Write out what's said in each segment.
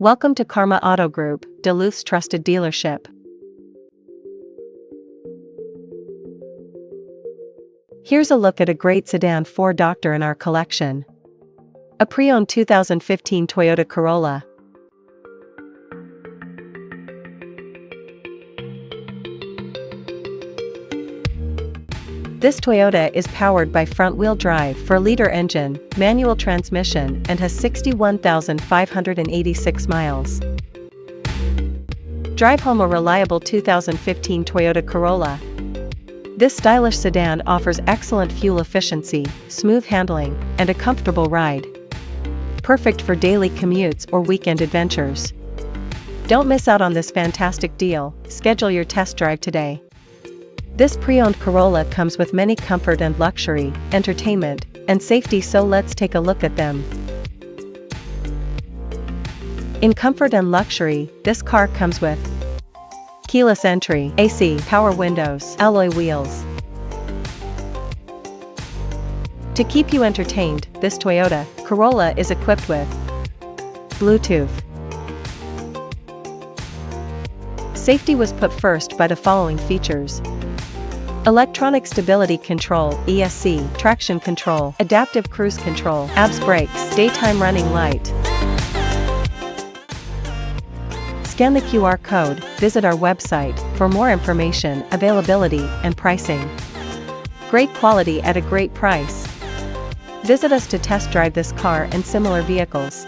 Welcome to Karma Auto Group, Duluth's trusted dealership. Here's a look at a great sedan 4-door in our collection. A pre-owned 2015 Toyota Corolla. This Toyota is powered by front-wheel drive 4-liter engine, manual transmission, and has 61,586 miles. Drive home a reliable 2015 Toyota Corolla. This stylish sedan offers excellent fuel efficiency, smooth handling, and a comfortable ride. Perfect for daily commutes or weekend adventures. Don't miss out on this fantastic deal. Schedule your test drive today. This pre-owned Corolla comes with many comfort and luxury, entertainment, and safety, so let's take a look at them. In comfort and luxury, this car comes with keyless entry, AC, power windows, alloy wheels. To keep you entertained, this Toyota Corolla is equipped with Bluetooth. Safety was put first by the following features: electronic stability control, ESC, traction control, adaptive cruise control, ABS brakes, daytime running light. Scan the QR code, visit our website for more information, availability, and pricing. Great quality at a great price. Visit us to test drive this car and similar vehicles.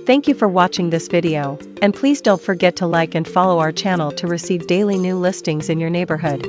Thank you for watching this video, and please don't forget to like and follow our channel to receive daily new listings in your neighborhood.